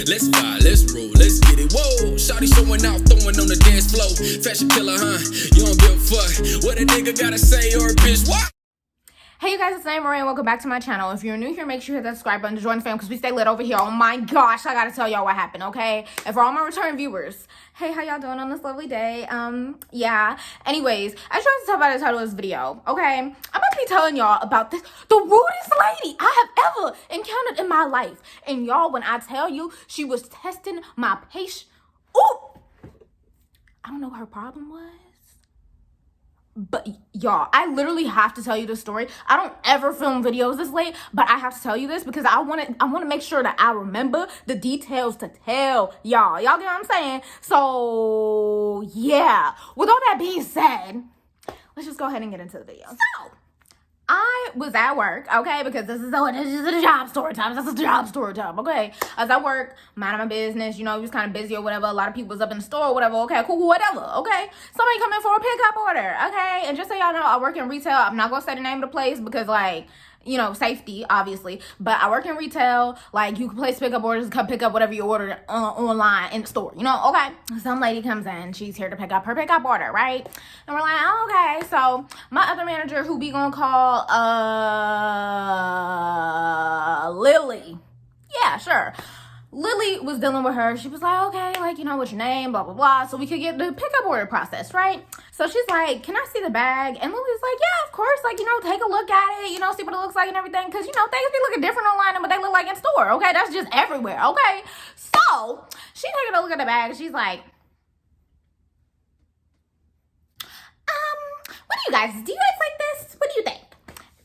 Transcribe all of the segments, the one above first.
Let's vibe, let's roll, let's get it. Whoa, shawty showing out, throwing on the dance floor. Fashion killer, huh? You don't give a fuck what a nigga gotta say or a bitch what? Hey you guys, it's Naimahrae and welcome back to my channel. If you're new here, make sure you hit that subscribe button to join the fam because we stay lit over here. Oh my gosh, I gotta tell y'all what happened, okay? And for all my return viewers, hey, how y'all doing on this lovely day? Yeah. Anyways, I tried to tell by the title of this video, okay? I'm about to be telling y'all about the rudest lady I have ever encountered in my life. And y'all, when I tell you, she was testing my patience. Ooh! I don't know what her problem was. But y'all, I literally have to tell you this story. I don't ever film videos this late, but I have to tell you this because I want to make sure that I remember the details to tell y'all. Y'all get what I'm saying? So yeah, with all that being said, let's just go ahead and get into the video. So I was at work, okay, because this is a job story time. This is a job story time, okay? I was at work, minding my business, you know, just kind of busy or whatever. A lot of people was up in the store or whatever, okay, cool, whatever, okay? Somebody come in for a pickup order, okay? And just so y'all know, I work in retail. I'm not going to say the name of the place because, like, you know, safety, obviously. But I work in retail. Like, you can place pickup orders, come pick up whatever you ordered online in the store, you know, okay? Some lady comes in. She's here to pick up her pickup order, right? And we're like, oh, okay. So my other manager, who we gonna call Lily. Yeah, sure. Lily was dealing with her. She was like, okay, like, you know, what's your name, blah, blah, blah. So we could get the pickup order process, right? So she's like, can I see the bag? And Lily's like, yeah, of course. Like, you know, take a look at it, you know, see what it looks like and everything. Because, you know, things be looking different online than what they look like in store, okay? That's just everywhere, okay? So she taking a look at the bag. She's like, what do you guys like this? What do you think?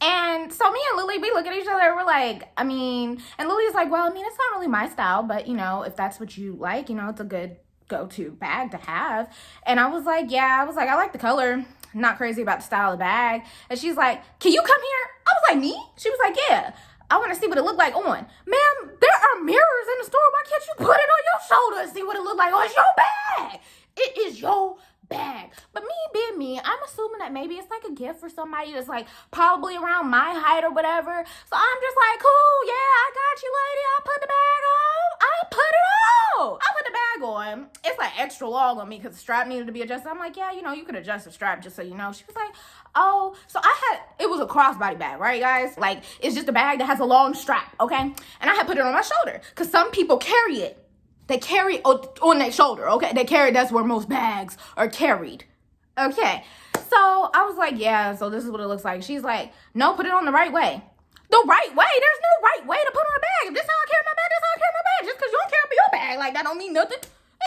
And so me and Lily, we look at each other, we're like, I mean, and Lily's like, well, I mean, it's not really my style, but, you know, if that's what you like, you know, it's a good go-to bag to have. And I was like, yeah, I like the color. Not crazy about the style of the bag. And she's like, can you come here? I was like, me? She was like, yeah, I want to see what it looked like on. Ma'am, there are mirrors in the store. Why can't you put it on your shoulder and see what it looked like? Oh, it's your bag. It is your bag. But me being me, I'm assuming that maybe it's like a gift for somebody that's like probably around my height or whatever. So I'm just like, cool, yeah, I got you, lady. I put the bag on. I put the bag on. It's like extra long on me because the strap needed to be adjusted. I'm like, yeah, you know, you could adjust the strap just so you know. She was like, oh, so it was a crossbody bag, right, guys? Like, it's just a bag that has a long strap, okay? And I had put it on my shoulder because some people carry it. They carry on their shoulder, okay? That's where most bags are carried, okay? So I was like, yeah, so this is what it looks like. She's like, no, put it on the right way. The right way? There's no right way to put on a bag. If this is how I carry my bag, this is how I carry my bag. Just because you don't carry your bag, like, that don't mean nothing.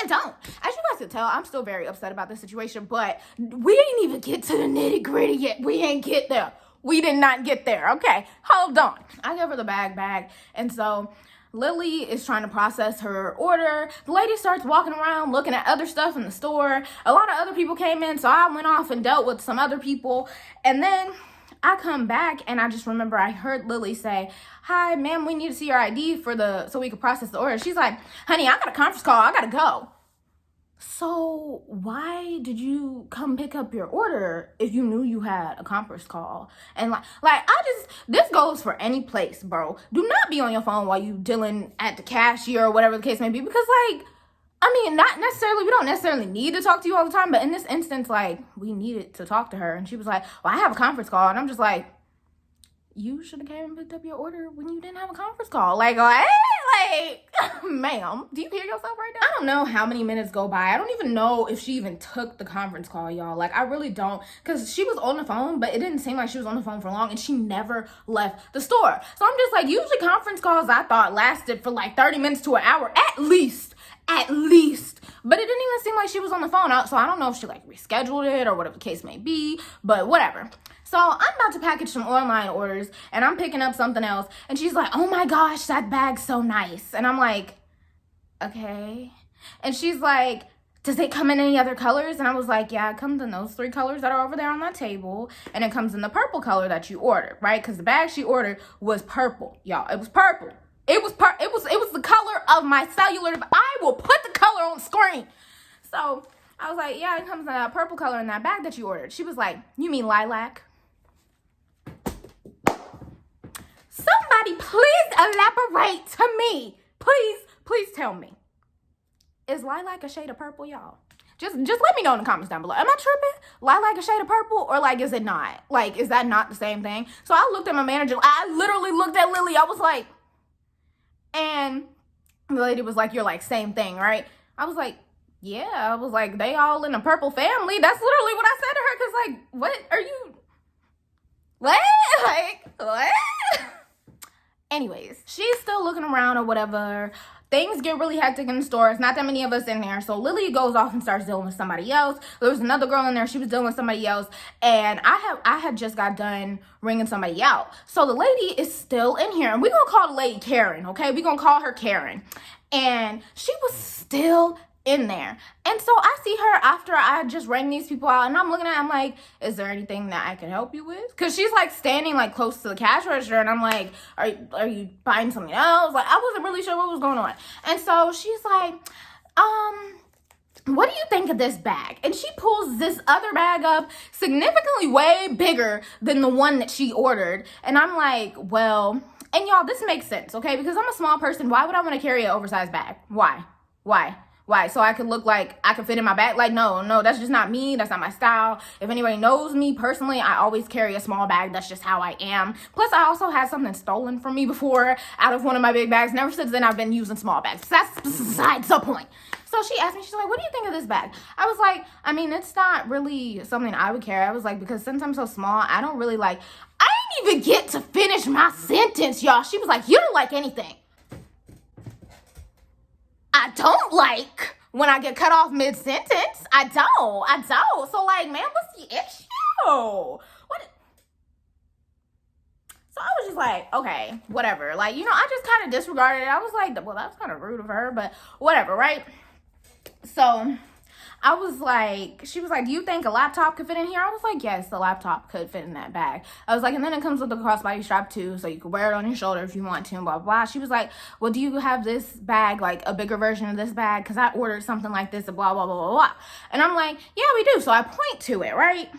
It don't. As you guys can tell, I'm still very upset about this situation, but we didn't even get to the nitty-gritty yet. We ain't get there. We did not get there, okay? Hold on. I give her the bag, and so Lily is trying to process her order. The lady starts walking around looking at other stuff in the store. A lot of other people came in, so I went off and dealt with some other people. And then I come back and I just remember I heard Lily say, hi, ma'am, we need to see your ID so we can process the order. She's like, honey, I got a conference call. I got to go. So why did you come pick up your order if you knew you had a conference call? And this goes for any place, bro. Do not be on your phone while you dealing at the cashier or whatever the case may be, because like, I mean, we don't necessarily need to talk to you all the time, but in this instance, like, we needed to talk to her. And she was like, well, I have a conference call. And I'm just like, you should have came and picked up your order when you didn't have a conference call. Like, ma'am, do you hear yourself right now? I don't know how many minutes go by. I don't even know if she even took the conference call, y'all. Like, I really don't. Because she was on the phone, but it didn't seem like she was on the phone for long, and she never left the store. So I'm just like, usually conference calls, I thought, lasted for like 30 minutes to an hour, at least. But it didn't even seem like she was on the phone. So I don't know if she like rescheduled it or whatever the case may be, but whatever. So I'm about to package some online orders and I'm picking up something else. And she's like, oh my gosh, that bag's so nice. And I'm like, okay. And she's like, does it come in any other colors? And I was like, yeah, it comes in those 3 colors that are over there on that table. And it comes in the purple color that you ordered, right? Because the bag she ordered was purple, y'all. It was purple. It was the color of my cellular. I will put the color on screen. So I was like, yeah, it comes in that purple color in that bag that you ordered. She was like, you mean lilac? Somebody please elaborate to me. Please Please tell me. Is lilac a shade of purple, y'all? Just let me know in the comments down below. Am I tripping? Lilac a shade of purple, or like, is it not? Like, is that not the same thing? So I looked at my manager. I literally looked at Lily. I was like, and the lady was like, you're like, same thing, right? I was like, yeah. I was like, they all in a purple family. That's literally what I said to her. Cause like, what are you? What? Like, what? Anyways, she's still looking around or whatever. Things get really hectic in the store. It's not that many of us in there. So Lily goes off and starts dealing with somebody else. There was another girl in there. She was dealing with somebody else. And I had just got done ringing somebody out. So the lady is still in here. And we're going to call the lady Karen, okay? We're going to call her Karen. And she was still in there. And so I see her after I just rang these people out, and I'm looking at her, I'm like, is there anything that I can help you with? Because she's like standing like close to the cash register, and I'm like, are you buying something else? Like, I wasn't really sure what was going on. And so she's like, what do you think of this bag? And she pulls this other bag up, significantly way bigger than the one that she ordered. And I'm like, well, and y'all, this makes sense, okay? Because I'm a small person. Why would I want to carry an oversized bag? Why? So I could look like I could fit in my bag? Like, no, that's just not me. That's not my style. If anybody knows me personally, I always carry a small bag. That's just how I am. Plus, I also had something stolen from me before out of one of my big bags. And ever since then, I've been using small bags. That's besides the point. So she asked me, she's like, what do you think of this bag? I was like, I mean, it's not really something I would carry. I was like, because since I'm so small, I don't really like, I didn't even get to finish my sentence, y'all. She was like, you don't like anything. I don't like when I get cut off mid-sentence. I don't. So, like, man, what's the issue? What? So I was just like, okay, whatever. Like, I just kind of disregarded it. I was like, well, that's kind of rude of her, but whatever, right? So I was like, she was like, do you think a laptop could fit in here? I was like, yes, the laptop could fit in that bag. I was like, and then it comes with a crossbody strap too, so you can wear it on your shoulder if you want to, and blah, blah, blah. She was like, well, do you have this bag, like a bigger version of this bag? Because I ordered something like this, and blah, blah, blah, blah, blah. And I'm like, yeah, we do. So I point to it, right?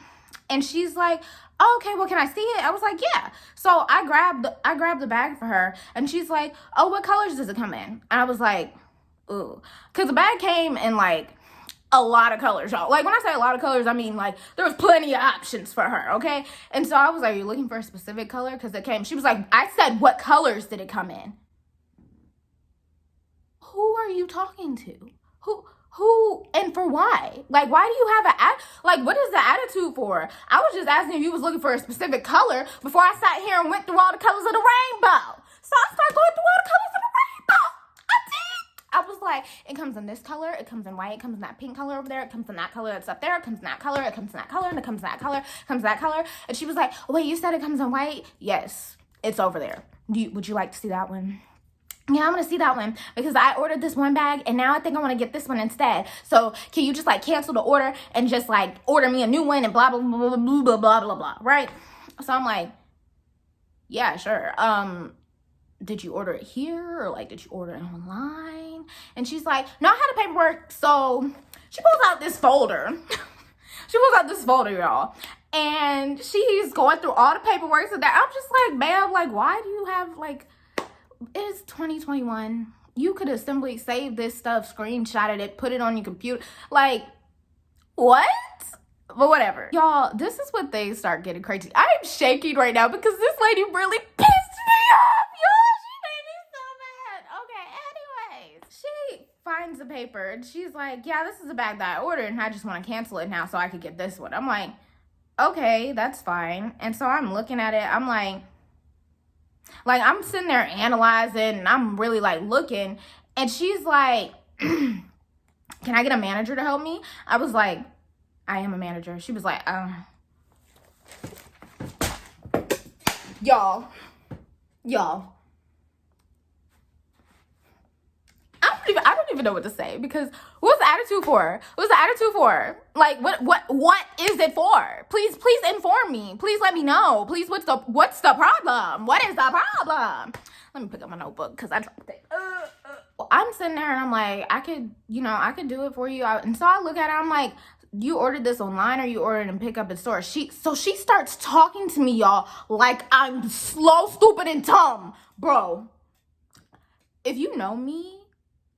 And she's like, oh, okay, well, can I see it? I was like, yeah. So I grabbed the bag for her, and she's like, oh, what colors does it come in? And I was like, ooh. Because the bag came in, like, a lot of colors, y'all. Like, when I say a lot of colors, I mean, like, there was plenty of options for her, okay? And so I was like, are you looking for a specific color? Because it came, she was like, I said, what colors did it come in? Who are you talking to? Who, and for why? Like, why do you have like, what is the attitude for? I was just asking if you was looking for a specific color before I sat here and went through all the colors of the rainbow. So I started going through all the colors of the rainbow. I was like, it comes in this color, it comes in white, it comes in that pink color over there, it comes in that color that's up there, it comes in that color, it comes in that color, and it comes in that color, it comes in that color. And she was like, wait, you said it comes in white? Yes, it's over there. Would you like to see that one? Yeah, I'm gonna see that one because I ordered this one bag and now I think I want to get this one instead. So can you just like cancel the order and just like order me a new one and blah blah blah blah blah blah blah blah blah, right? So I'm like, yeah, sure. Did you order it here or like did you order it online? And she's like, no, I had the paperwork. So she pulls out this folder. Y'all, and she's going through all the paperwork. So that I'm just like, ma'am, like, why do you have like? It's 2021. You could have simply saved this stuff, screenshotted it, put it on your computer. Like, what? But whatever. Y'all, this is when things start getting crazy. I am shaking right now because this lady really pissed me off, y'all. She made me so mad. Okay, anyways. She finds the paper and she's like, yeah, this is a bag that I ordered and I just want to cancel it now so I could get this one. I'm like, okay, that's fine. And so I'm looking at it. I'm like, I'm sitting there analyzing and I'm really like looking and she's like, can I get a manager to help me? I was like, I am a manager. She was like, y'all. I don't even know what to say because what's the attitude for? Like, what is it for? Please inform me. Please let me know. Please, what's the problem? What is the problem? Let me pick up my notebook because I dropped it. I'm sitting there and I'm like, I could do it for you. And so I look at it, I'm like, you ordered this online or you ordered and pick up in store? She starts talking to me, y'all, like I'm slow, stupid, and dumb. Bro, if you know me,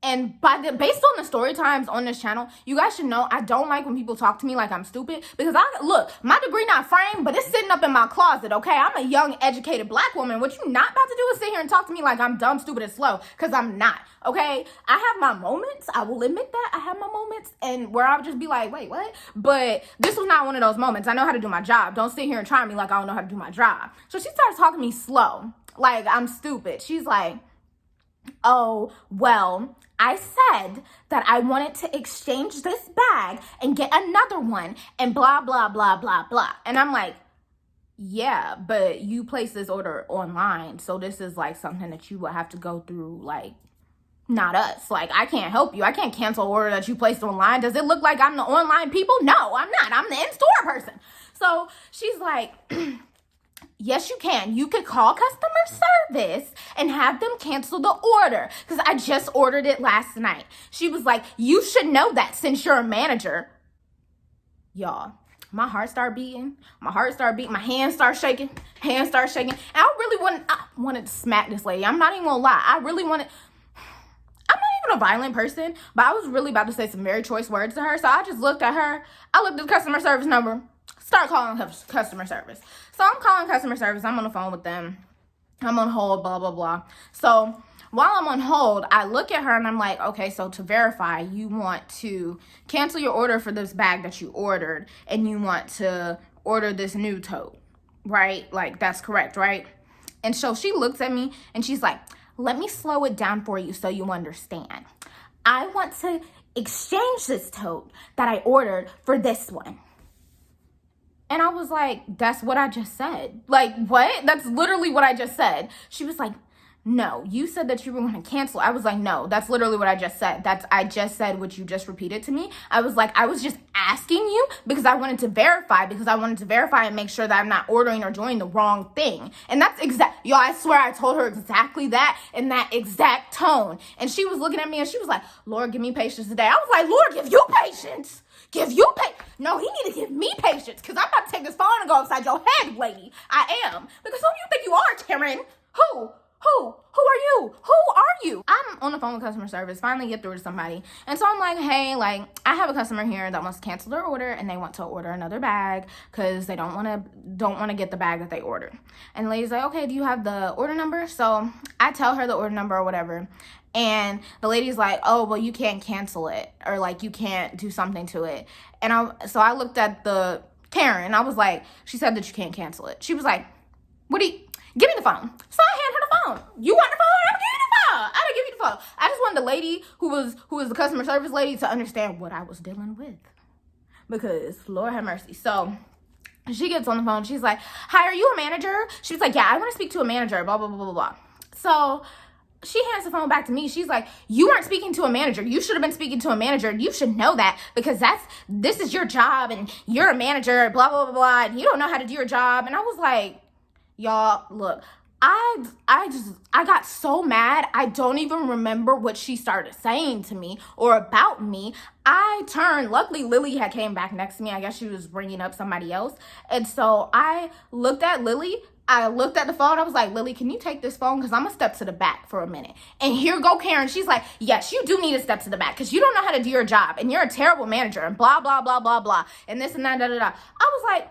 And based on the story times on this channel, you guys should know I don't like when people talk to me like I'm stupid, because look, my degree not framed, but it's sitting up in my closet, okay? I'm a young, educated black woman. What you not about to do is sit here and talk to me like I'm dumb, stupid, and slow, because I'm not, okay? I have my moments. I will admit that. I have my moments, and where I would just be like, wait, what? But this was not one of those moments. I know how to do my job. Don't sit here and try me like I don't know how to do my job. So she starts talking to me slow, like I'm stupid. She's like, oh, well, I said that I wanted to exchange this bag and get another one and blah, blah, blah, blah, blah. And I'm like, yeah, but you placed this order online. So this is like something that you will have to go through, like, not us. Like, I can't help you. I can't cancel an order that you placed online. Does it look like I'm the online people? No, I'm not. I'm the in-store person. So she's like, yes, you can. You could call customer service and have them cancel the order, because I just ordered it last night. She was like, you should know that since you're a manager. Y'all, my heart started beating. My hands start shaking. And I wanted to smack this lady. I'm not even gonna lie. I'm not even a violent person, but I was really about to say some very choice words to her. So I just looked at her. I looked at the customer service number. Start calling customer service. So I'm calling customer service. I'm on the phone with them. I'm on hold, blah, blah, blah. So while I'm on hold, I look at her and I'm like, okay, so to verify, you want to cancel your order for this bag that you ordered, and you want to order this new tote, right? Like, that's correct, right? And so she looks at me and she's like, let me slow it down for you so you understand. I want to exchange this tote that I ordered for this one. And I was like, that's what I just said. Like, what? That's literally what I just said. She was like, no, you said that you were going to cancel. I was like, no, that's literally what I just said. I just said what you just repeated to me. I was like, I was just asking you because I wanted to verify and make sure that I'm not ordering or doing the wrong thing. And that's y'all, I swear I told her exactly that in that exact tone. And she was looking at me and she was like, Lord, give me patience today. I was like, Lord, give you patience. No, he need to give me patience, because I'm about to take this phone and go upside your head, lady. I am. Because who do you think you are, Karen? Who are you? Who are you? I'm on the phone with customer service, finally get through to somebody. And so I'm like, hey, like, I have a customer here that wants to cancel their order and they want to order another bag because they don't want to get the bag that they ordered. And the lady's like, okay, do you have the order number? So I tell her the order number or whatever. And the lady's like, oh, well, you can't cancel it, or like you can't do something to it. And so I looked at the Karen. I was like, she said that you can't cancel it. She was like, give me the phone. So I hand her the phone. You want the phone? I'm giving you the phone. I didn't give you the phone. I just wanted the lady who was the customer service lady to understand what I was dealing with, because Lord have mercy. So she gets on the phone. She's like, hi, are you a manager? She was like, yeah, I want to speak to a manager, blah, blah, blah, blah, blah. So she hands the phone back to me. She's like, you weren't speaking to a manager. You should have been speaking to a manager. You should know that, because this is your job and you're a manager, blah, blah, blah, blah. And you don't know how to do your job. And I was like, y'all, look, I got so mad. I don't even remember what she started saying to me or about me. I turned, luckily Lily had came back next to me. I guess she was bringing up somebody else. And so I looked at Lily. I looked at the phone. I was like, Lily, can you take this phone? Because I'm going to step to the back for a minute. And here go Karen. She's like, yes, you do need to step to the back because you don't know how to do your job. And you're a terrible manager and blah, blah, blah, blah, blah. And this and that, da, da, da. I was like,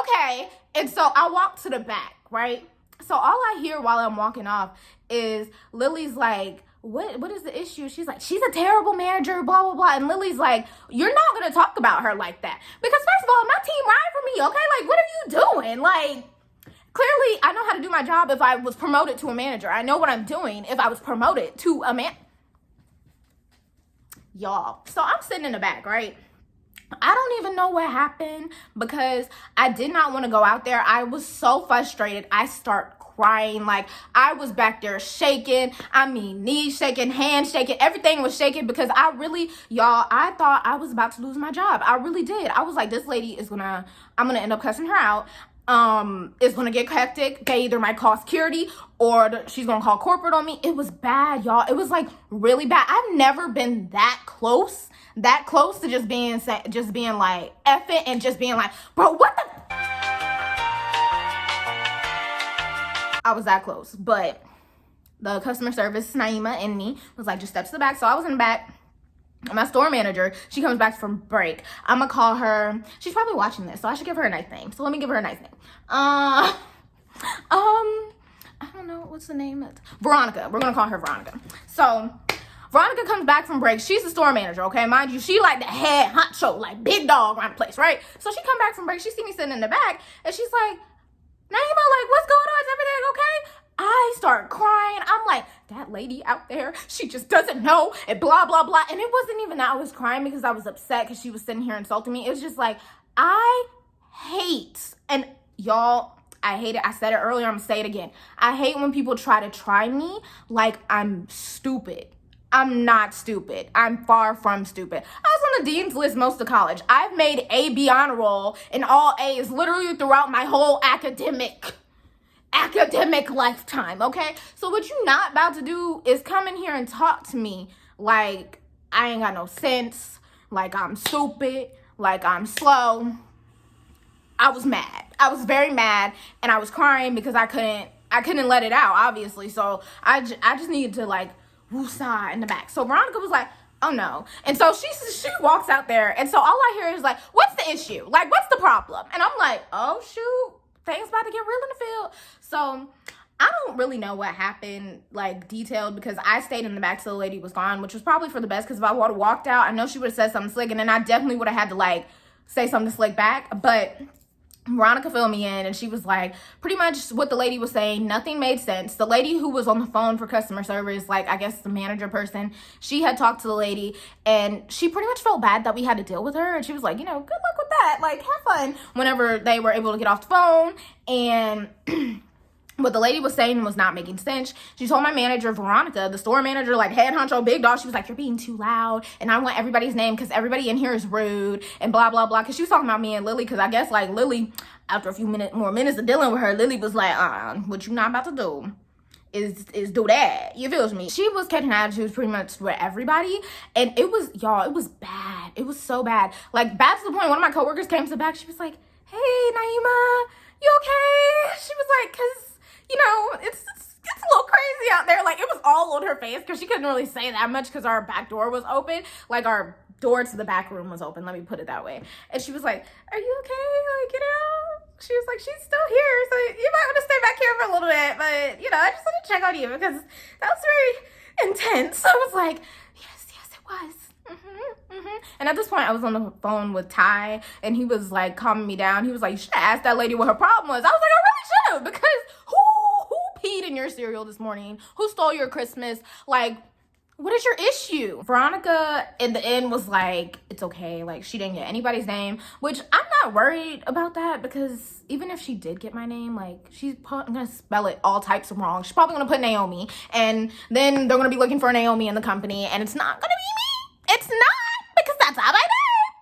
okay. And so I walked to the back, right? So all I hear while I'm walking off is Lily's like, what is the issue? She's like, she's a terrible manager, blah, blah, blah. And Lily's like, you're not going to talk about her like that. Because first of all, my team ride for me, okay? Like, what are you doing? Like, clearly, I know how to do my job if I was promoted to a manager. I know what I'm doing if I was promoted to a Y'all. So I'm sitting in the back, right? I don't even know what happened because I did not want to go out there. I was so frustrated. I start crying. Like, I was back there shaking. I mean, knees shaking, hands shaking. Everything was shaking because I thought I was about to lose my job. I really did. I was like, this lady I'm going to end up cussing her out. It's gonna get hectic. They either might call security or she's gonna call corporate on me. It was bad, y'all. It was like really bad. I've never been that close to just being like F it and just being like, bro, what the? I was that close, but the customer service, Naimah, and me was like, just step to the back. So I was in the back. My store manager, she comes back from break. I'm gonna call her. She's probably watching this, so I should give her a nice name. So let me give her a nice name. I don't know what's the name. Veronica. We're gonna call her Veronica. So Veronica comes back from break. She's the store manager, okay? Mind you, she like the head honcho, like big dog around the place, right? So she come back from break. She see me sitting in the back, and she's like, Naimah, like, what's going on? Is everything okay? I start crying. I'm like, that lady out there, she just doesn't know, and blah, blah, blah. And it wasn't even that I was crying because I was upset because she was sitting here insulting me. It was just like, I hate, and y'all, I hate it. I said it earlier. I'm going to say it again. I hate when people try to try me like I'm stupid. I'm not stupid. I'm far from stupid. I was on the dean's list most of college. I've made A, B honor roll and all A's literally throughout my whole academic lifetime, okay? So what you not about to do is come in here and talk to me like I ain't got no sense, like I'm stupid, like I'm slow. I was mad. I was very mad, and I was crying because I couldn't let it out, obviously. So I just needed to like woosah in the back. So Veronica was like, oh no. And so she walks out there, and so all I hear is like, what's the issue? Like, what's the problem? And I'm like, oh shoot, things about to get real in the field. So I don't really know what happened, like, detailed, because I stayed in the back till the lady was gone, which was probably for the best, because if I would have walked out, I know she would have said something slick, and then I definitely would have had to, like, say something slick back. But Veronica filled me in, and she was like, pretty much what the lady was saying, nothing made sense. The lady who was on the phone for customer service, like, I guess the manager person, she had talked to the lady, and she pretty much felt bad that we had to deal with her, and she was like, you know, good luck with that, like, have fun, whenever they were able to get off the phone. And what the lady was saying was not making sense. She told my manager, Veronica, the store manager, like head honcho, big dog, she was like, you're being too loud, and I want everybody's name because everybody in here is rude, and blah, blah, blah. Because she was talking about me and Lily, because I guess, like, Lily, after a few more minutes of dealing with her, Lily was like, what you not about to do is do that. You feel me? She was catching attitudes pretty much with everybody, and it was, y'all, it was bad. It was so bad. Like, bad to the point, one of my coworkers came to the back, she was like, hey, Naimah, you okay? She was like, because, you know, it's a little crazy out there. Like, it was all on her face because she couldn't really say that much because our back door was open. Like, our door to the back room was open. Let me put it that way. And she was like, are you okay? Like, you know, she was like, she's still here. So you might want to stay back here for a little bit. But, you know, I just want to check on you because that was very intense. So I was like, yes, it was. And at this point, I was on the phone with Ty, and he was like calming me down. He was like, you should have asked that lady what her problem was. I was like, I really should have, because who peed in your cereal this morning? Who stole your Christmas? Like, what is your issue? Veronica in the end was like, it's okay. Like, she didn't get anybody's name, which I'm not worried about that, because even if she did get my name, like, she's probably gonna spell it all types of wrong. She's probably gonna put Naomi, and then they're gonna be looking for Naomi in the company, and it's not gonna be me. It's not, because that's how I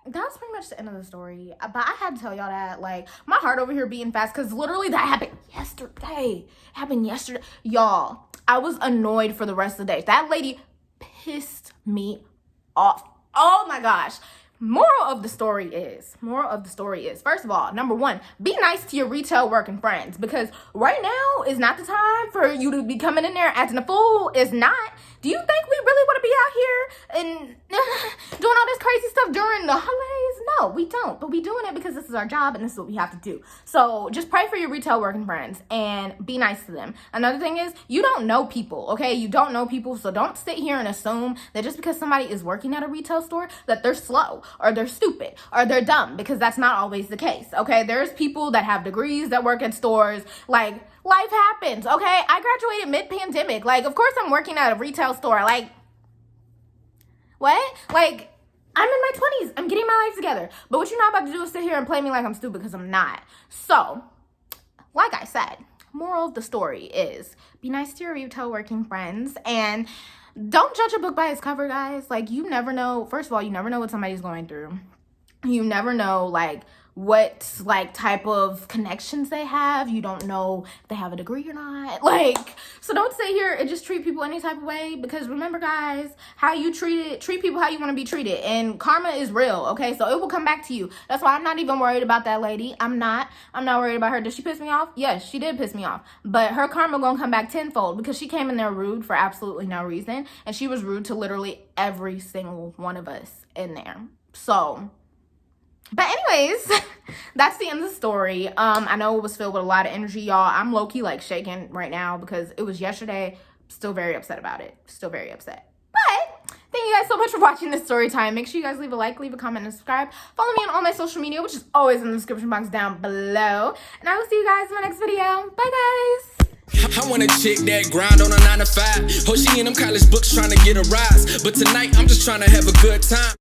did. That was pretty much the end of the story. But I had to tell y'all that, like, my heart over here beating fast, because literally that happened yesterday. Y'all, I was annoyed for the rest of the day. That lady pissed me off. Oh my gosh. Moral of the story is, first of all, number one, be nice to your retail working friends, because right now is not the time for you to be coming in there acting a fool. It's not. Do you think we really want to be out here and doing all this crazy stuff during the holidays? No, we don't. But we doing it because this is our job and this is what we have to do. So just pray for your retail working friends and be nice to them. Another thing is, you don't know people, okay? You don't know people, so don't sit here and assume that just because somebody is working at a retail store that they're slow or they're stupid or they're dumb, because that's not always the case, okay? There's people that have degrees that work at stores. Like, life happens, okay? I graduated mid-pandemic. Like, of course I'm working at a retail store. Like, what? Like, I'm in my 20s. I'm getting my life together. But what you're not about to do is sit here and play me like I'm stupid, because I'm not. So, like I said, moral of the story is, be nice to your retail working friends, and don't judge a book by its cover, guys. Like, you never know. First of all, you never know what somebody's going through. You never know, like, what like type of connections they have. You don't know if they have a degree or not. Like, so don't sit here and just treat people any type of way, because remember, guys, how you treat people how you want to be treated, and karma is real. Okay, so it will come back to you. That's why I'm not even worried about that lady. I'm not worried about her. Did she piss me off? Yes, she did piss me off, but her karma gonna come back tenfold, because she came in there rude for absolutely no reason, and she was rude to literally every single one of us in there. So, but anyways, that's the end of the story. I know it was filled with a lot of energy, y'all. I'm low-key like shaking right now because it was yesterday. Still very upset about it. Still very upset. But thank you guys so much for watching this story time. Make sure you guys leave a like, leave a comment, and subscribe. Follow me on all my social media, which is always in the description box down below. And I will see you guys in my next video. Bye, guys. I want a chick that grind on a 9 to 5. Oh, she in them college books trying to get a rise. But tonight, I'm just trying to have a good time.